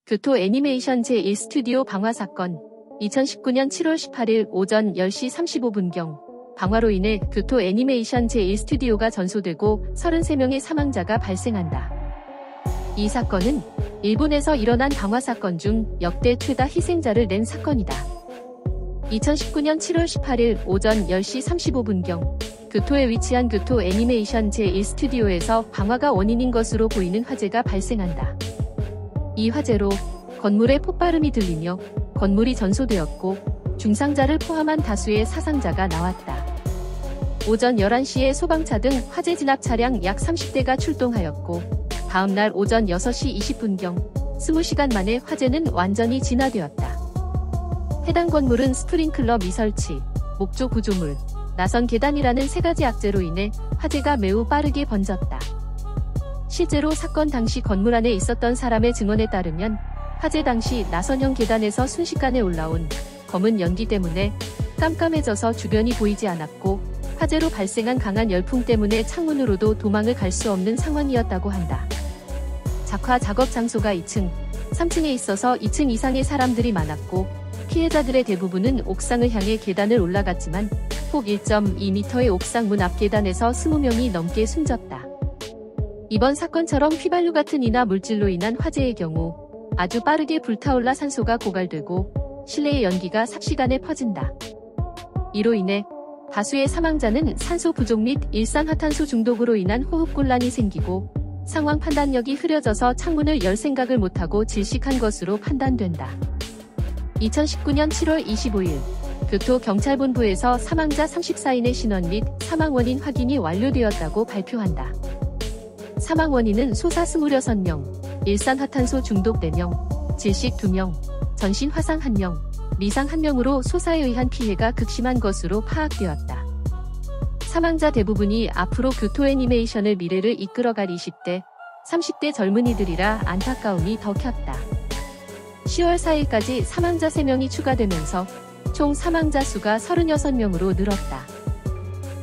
교토 애니메이션 제1스튜디오 방화 사건. 2019년 7월 18일 오전 10시 35분경 방화로 인해 교토 애니메이션 제1스튜디오가 전소되고 33명의 사망자가 발생한다. 이 사건은 일본에서 일어난 방화 사건 중 역대 최다 희생자를 낸 사건이다. 2019년 7월 18일 오전 10시 35분경 교토에 위치한 교토 애니메이션 제1스튜디오에서 방화가 원인인 것으로 보이는 화재가 발생한다. 이 화재로 건물에 폭발음이 들리며 건물이 전소되었고 중상자를 포함한 다수의 사상자가 나왔다. 오전 11시에 소방차 등 화재 진압 차량 약 30대가 출동하였고 다음날 오전 6시 20분경 20시간 만에 화재는 완전히 진화되었다. 해당 건물은 스프링클러 미설치, 목조 구조물, 나선 계단이라는 세 가지 악재로 인해 화재가 매우 빠르게 번졌다. 실제로 사건 당시 건물 안에 있었던 사람의 증언에 따르면 화재 당시 나선형 계단에서 순식간에 올라온 검은 연기 때문에 깜깜해져서 주변이 보이지 않았고 화재로 발생한 강한 열풍 때문에 창문으로도 도망을 갈 수 없는 상황이었다고 한다. 작화 작업 장소가 2층, 3층에 있어서 2층 이상의 사람들이 많았고 피해자들의 대부분은 옥상을 향해 계단을 올라갔지만 폭 1.2m의 옥상 문 앞 계단에서 20명이 넘게 숨졌다. 이번 사건처럼 휘발유 같은 이나 물질로 인한 화재의 경우 아주 빠르게 불타올라 산소가 고갈되고 실내의 연기가 삽시간에 퍼진다. 이로 인해 다수의 사망자는 산소 부족 및 일산화탄소 중독으로 인한 호흡곤란이 생기고 상황 판단력이 흐려져서 창문을 열 생각을 못하고 질식한 것으로 판단된다. 2019년 7월 25일 교토 경찰본부에서 사망자 34인의 신원 및 사망 원인 확인이 완료되었다고 발표한다. 사망 원인은 소사 26명, 일산화탄소 중독 4명, 질식 2명, 전신 화상 1명, 미상 1명으로 소사에 의한 피해가 극심한 것으로 파악되었다. 사망자 대부분이 앞으로 교토 애니메이션의 미래를 이끌어갈 20대, 30대 젊은이들이라 안타까움이 더 컸다. 10월 4일까지 사망자 3명이 추가되면서 총 사망자 수가 36명으로 늘었다.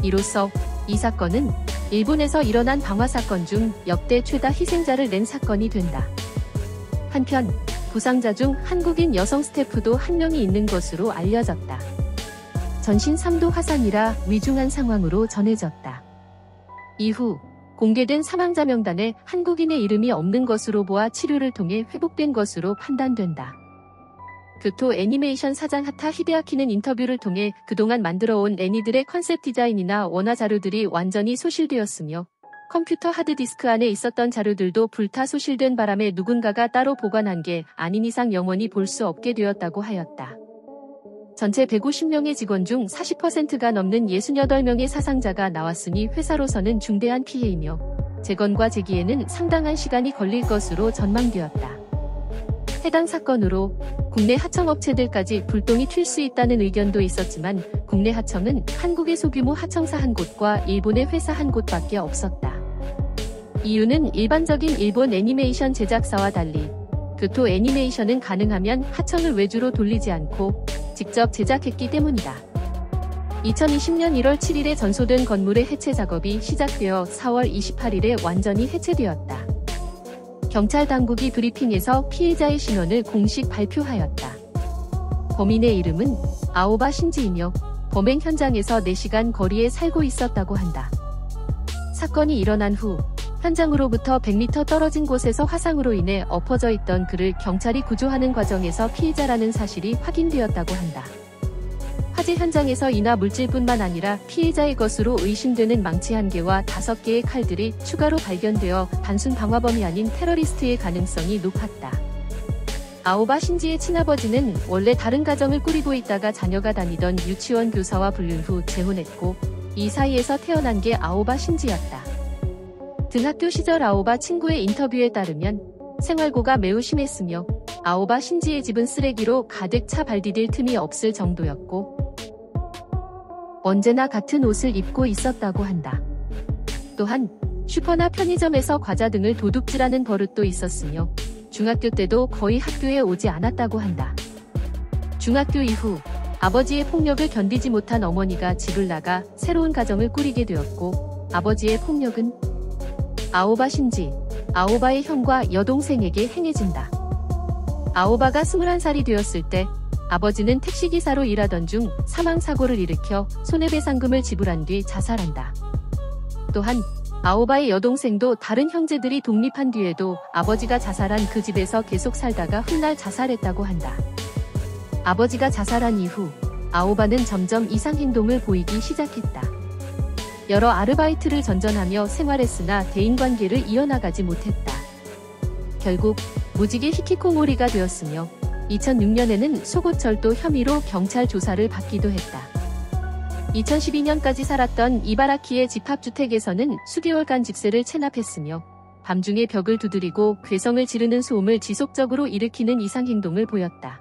이로써 이 사건은 일본에서 일어난 방화 사건 중 역대 최다 희생자를 낸 사건이 된다. 한편 부상자 중 한국인 여성 스태프도 1명이 있는 것으로 알려졌다. 전신 3도 화상이라 위중한 상황으로 전해졌다. 이후 공개된 사망자 명단에 한국인의 이름이 없는 것으로 보아 치료를 통해 회복된 것으로 판단된다. 교토 애니메이션 사장 하타 히데아키는 인터뷰를 통해 그동안 만들어온 애니들의 컨셉 디자인이나 원화 자료들이 완전히 소실되었으며 컴퓨터 하드디스크 안에 있었던 자료들도 불타 소실된 바람에 누군가가 따로 보관한 게 아닌 이상 영원히 볼 수 없게 되었다고 하였다. 전체 150명의 직원 중 40%가 넘는 68명의 사상자가 나왔으니 회사로서는 중대한 피해이며 재건과 재기에는 상당한 시간이 걸릴 것으로 전망되었다. 해당 사건으로 국내 하청업체들까지 불똥이 튈 수 있다는 의견도 있었지만 국내 하청은 한국의 소규모 하청사 한 곳과 일본의 회사 한 곳밖에 없었다. 이유는 일반적인 일본 애니메이션 제작사와 달리 교토 애니메이션은 가능하면 하청을 외주로 돌리지 않고 직접 제작했기 때문이다. 2020년 1월 7일에 전소된 건물의 해체 작업이 시작되어 4월 28일에 완전히 해체되었다. 경찰 당국이 브리핑에서 피해자의 신원을 공식 발표하였다. 범인의 이름은 아오바 신지이며 범행 현장에서 4시간 거리에 살고 있었다고 한다. 사건이 일어난 후 현장으로부터 100m 떨어진 곳에서 화상으로 인해 엎어져 있던 그를 경찰이 구조하는 과정에서 피해자라는 사실이 확인되었다고 한다. 화재 현장에서 이나 물질뿐만 아니라 피해자의 것으로 의심되는 망치 1개와 5개의 칼들이 추가로 발견되어 단순 방화범이 아닌 테러리스트의 가능성이 높았다. 아오바 신지의 친아버지는 원래 다른 가정을 꾸리고 있다가 자녀가 다니던 유치원 교사와 불륜 후 재혼했고 이 사이에서 태어난 게 아오바 신지였다. 등학교 시절 아오바 친구의 인터뷰에 따르면 생활고가 매우 심했으며 아오바 신지의 집은 쓰레기로 가득 차 발 디딜 틈이 없을 정도였고 언제나 같은 옷을 입고 있었다고 한다. 또한 슈퍼나 편의점에서 과자 등을 도둑질하는 버릇도 있었으며 중학교 때도 거의 학교에 오지 않았다고 한다. 중학교 이후 아버지의 폭력을 견디지 못한 어머니가 집을 나가 새로운 가정을 꾸리게 되었고 아버지의 폭력은 아오바 신지, 아오바의 형과 여동생에게 행해진다. 아오바가 21살이 되었을 때 아버지는 택시기사로 일하던 중 사망사고를 일으켜 손해배상금을 지불한 뒤 자살한다. 또한 아오바의 여동생도 다른 형제들이 독립한 뒤에도 아버지가 자살한 그 집에서 계속 살다가 훗날 자살했다고 한다. 아버지가 자살한 이후 아오바는 점점 이상행동을 보이기 시작했다. 여러 아르바이트를 전전하며 생활했으나 대인관계를 이어나가지 못했다. 결국 무직의 히키코모리가 되었으며 2006년에는 속옷절도 혐의로 경찰 조사를 받기도 했다. 2012년까지 살았던 이바라키의 집합주택에서는 수개월간 집세를 체납했으며 밤중에 벽을 두드리고 괴성을 지르는 소음을 지속적으로 일으키는 이상행동을 보였다.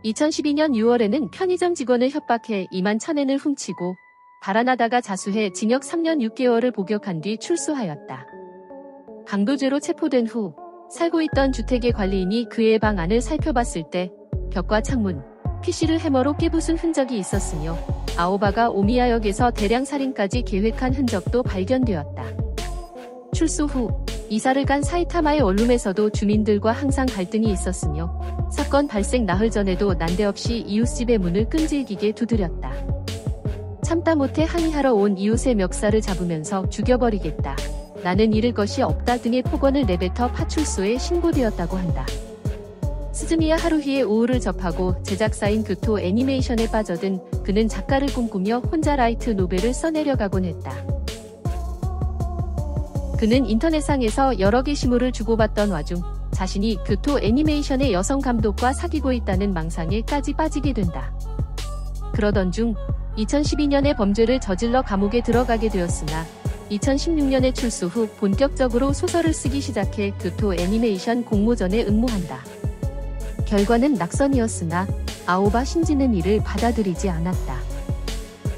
2012년 6월에는 편의점 직원을 협박해 2만 1,000엔을 훔치고 달아나다가 자수해 징역 3년 6개월을 복역한 뒤 출소하였다. 강도죄로 체포된 후 살고 있던 주택의 관리인이 그의 방 안을 살펴봤을 때 벽과 창문, PC를 해머로 깨부순 흔적이 있었으며 아오바가 오미야역에서 대량 살인까지 계획한 흔적도 발견되었다. 출소 후 이사를 간 사이타마의 원룸에서도 주민들과 항상 갈등이 있었으며 사건 발생 나흘 전에도 난데없이 이웃집의 문을 끈질기게 두드렸다. 참다 못해 항의하러 온 이웃의 멱살을 잡으면서 죽여버리겠다. 나는 잃을 것이 없다 등의 폭언을 내뱉어 파출소에 신고되었다고 한다. 스즈미야 하루히의 우울을 접하고 제작사인 교토 애니메이션에 빠져든 그는 작가를 꿈꾸며 혼자 라이트 노벨을 써내려가곤 했다. 그는 인터넷상에서 여러 게시물을 주고받던 와중 자신이 교토 애니메이션의 여성 감독과 사귀고 있다는 망상에까지 빠지게 된다. 그러던 중 2012년에 범죄를 저질러 감옥에 들어가게 되었으나 2016년에 출소 후 본격적으로 소설을 쓰기 시작해 교토 애니메이션 공모전에 응모한다. 결과는 낙선이었으나 아오바 신지는 이를 받아들이지 않았다.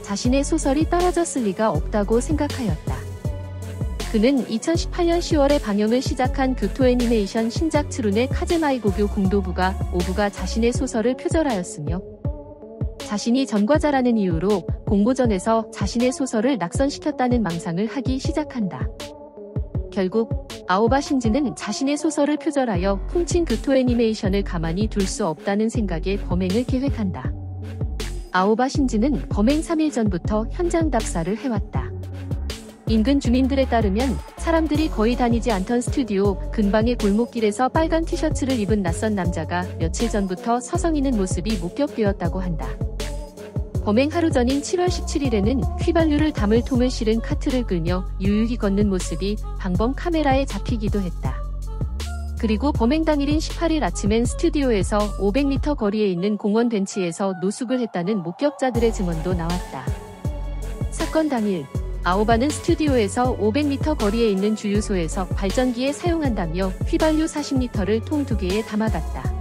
자신의 소설이 떨어졌을 리가 없다고 생각하였다. 그는 2018년 10월에 방영을 시작한 교토 애니메이션 신작 트룬의 카즈마이 고교 공도부가 5부가 자신의 소설을 표절하였으며 자신이 전과자라는 이유로 공모전에서 자신의 소설을 낙선시켰다는 망상을 하기 시작한다. 결국 아오바 신지는 자신의 소설을 표절하여 훔친 교토 애니메이션을 가만히 둘 수 없다는 생각에 범행을 계획한다. 아오바 신지는 범행 3일 전부터 현장 답사를 해왔다. 인근 주민들에 따르면 사람들이 거의 다니지 않던 스튜디오 근방의 골목길에서 빨간 티셔츠를 입은 낯선 남자가 며칠 전부터 서성이는 모습이 목격되었다고 한다. 범행 하루 전인 7월 17일에는 휘발유를 담을 통을 실은 카트를 끌며 유유히 걷는 모습이 방범 카메라에 잡히기도 했다. 그리고 범행 당일인 18일 아침엔 스튜디오에서 500m 거리에 있는 공원 벤치에서 노숙을 했다는 목격자들의 증언도 나왔다. 사건 당일 아오바는 스튜디오에서 500m 거리에 있는 주유소에서 발전기에 사용한다며 휘발유 40리터를 통 2개에 담아갔다.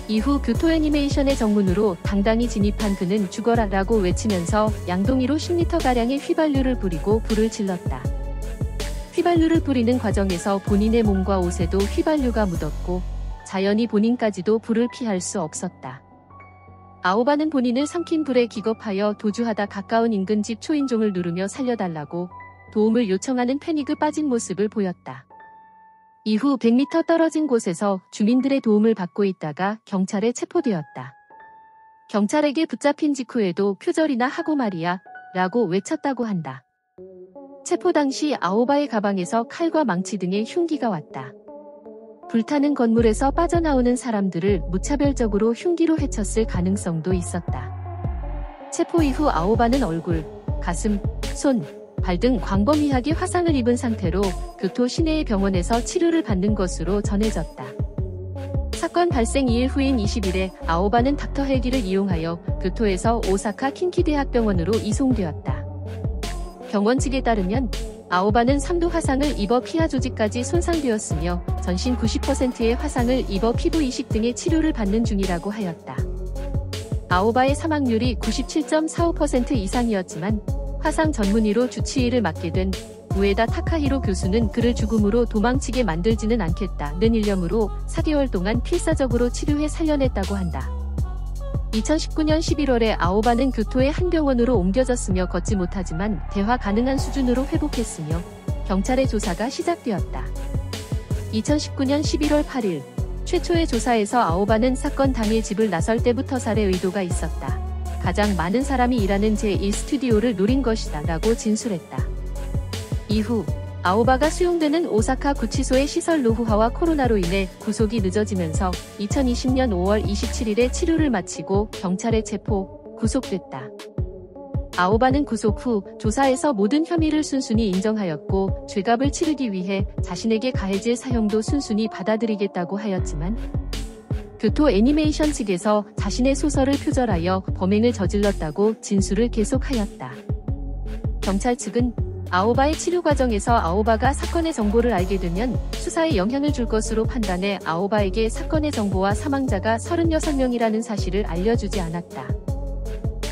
이후 교토 애니메이션의 정문으로 당당히 진입한 그는 죽어라 라고 외치면서 양동이로 10리터가량의 휘발유를 뿌리고 불을 질렀다. 휘발유를 뿌리는 과정에서 본인의 몸과 옷에도 휘발유가 묻었고 자연히 본인까지도 불을 피할 수 없었다. 아오바는 본인을 삼킨 불에 기겁하여 도주하다 가까운 인근 집 초인종을 누르며 살려달라고 도움을 요청하는 패닉에 빠진 모습을 보였다. 이후 100m 떨어진 곳에서 주민들의 도움을 받고 있다가 경찰에 체포되었다. 경찰에게 붙잡힌 직후에도 표절이나 하고 말이야 라고 외쳤다고 한다. 체포 당시 아오바의 가방에서 칼과 망치 등의 흉기가 왔다. 불타는 건물에서 빠져나오는 사람들을 무차별적으로 흉기로 해쳤을 가능성도 있었다. 체포 이후 아오바는 얼굴, 가슴, 손, 발 등 광범위하게 화상을 입은 상태로 교토 시내의 병원에서 치료를 받는 것으로 전해졌다. 사건 발생 2일 후인 20일에 아오바는 닥터 헬기를 이용하여 교토에서 오사카 킨키대학병원으로 이송되었다. 병원 측에 따르면 아오바는 3도 화상을 입어 피하 조직까지 손상되었으며 전신 90%의 화상을 입어 피부 이식 등의 치료를 받는 중이라고 하였다. 아오바의 사망률이 97.45% 이상이었지만 화상 전문의로 주치의를 맡게 된 우에다 타카히로 교수는 그를 죽음으로 도망치게 만들지는 않겠다는 일념으로 4개월 동안 필사적으로 치료해 살려냈다고 한다. 2019년 11월에 아오바는 교토의 한 병원으로 옮겨졌으며 걷지 못하지만 대화 가능한 수준으로 회복했으며 경찰의 조사가 시작되었다. 2019년 11월 8일 최초의 조사에서 아오바는 사건 당일 집을 나설 때부터 살해 의도가 있었다. 가장 많은 사람이 일하는 제1스튜디오를 노린 것이다 라고 진술했다. 이후 아오바가 수용되는 오사카 구치소의 시설 노후화와 코로나로 인해 구속이 늦어지면서 2020년 5월 27일에 치료를 마치고 경찰에 체포, 구속됐다. 아오바는 구속 후 조사에서 모든 혐의를 순순히 인정하였고 죄값을 치르기 위해 자신에게 가해질 사형도 순순히 받아들이겠다고 하였지만 교토 애니메이션 측에서 자신의 소설을 표절하여 범행을 저질렀다고 진술을 계속하였다. 경찰 측은 아오바의 치료 과정에서 아오바가 사건의 정보를 알게 되면 수사에 영향을 줄 것으로 판단해 아오바에게 사건의 정보와 사망자가 36명이라는 사실을 알려주지 않았다.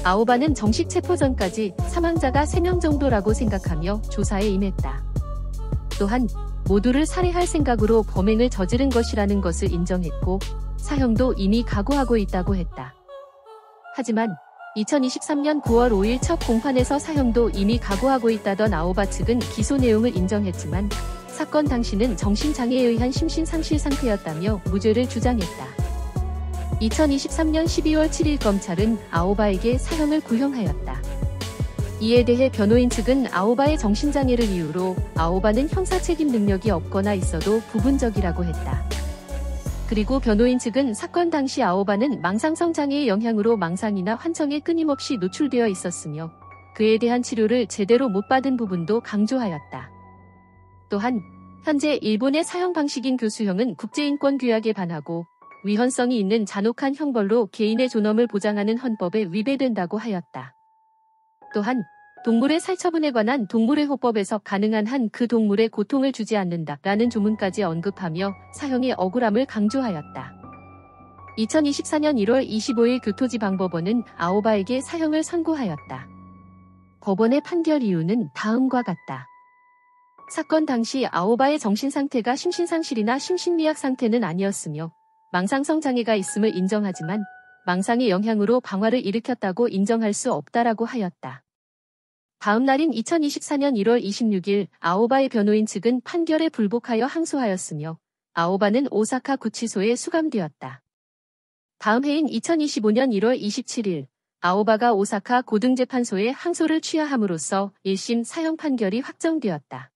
아오바는 정식 체포 전까지 사망자가 3명 정도라고 생각하며 조사에 임했다. 또한 모두를 살해할 생각으로 범행을 저지른 것이라는 것을 인정했고 사형도 이미 각오하고 있다고 했다. 하지만 2023년 9월 5일 첫 공판에서 사형도 이미 각오하고 있다던 아오바 측은 기소 내용을 인정했지만 사건 당시는 정신장애에 의한 심신상실 상태였다며 무죄를 주장했다. 2023년 12월 7일 검찰은 아오바에게 사형을 구형하였다. 이에 대해 변호인 측은 아오바의 정신장애를 이유로 아오바는 형사 책임 능력이 없거나 있어도 부분적이라고 했다. 그리고 변호인 측은 사건 당시 아오바는 망상성 장애의 영향으로 망상이나 환청에 끊임없이 노출되어 있었으며 그에 대한 치료를 제대로 못 받은 부분도 강조하였다. 또한 현재 일본의 사형 방식인 교수형은 국제인권규약에 반하고 위헌성이 있는 잔혹한 형벌로 개인의 존엄을 보장하는 헌법에 위배된다고 하였다. 또한 동물의 살처분에 관한 동물의호법에서 가능한 한 그 동물의 고통을 주지 않는다라는 조문까지 언급하며 사형의 억울함을 강조하였다. 2024년 1월 25일 교토지방법원은 아오바에게 사형을 선고하였다. 법원의 판결 이유는 다음과 같다. 사건 당시 아오바의 정신상태가 심신상실이나 심신미약 상태는 아니었으며 망상성 장애가 있음을 인정하지만 망상의 영향으로 방화를 일으켰다고 인정할 수 없다라고 하였다. 다음 날인 2024년 1월 26일 아오바의 변호인 측은 판결에 불복하여 항소하였으며 아오바는 오사카 구치소에 수감되었다. 다음 해인 2025년 1월 27일 아오바가 오사카 고등재판소에 항소를 취하함으로써 1심 사형 판결이 확정되었다.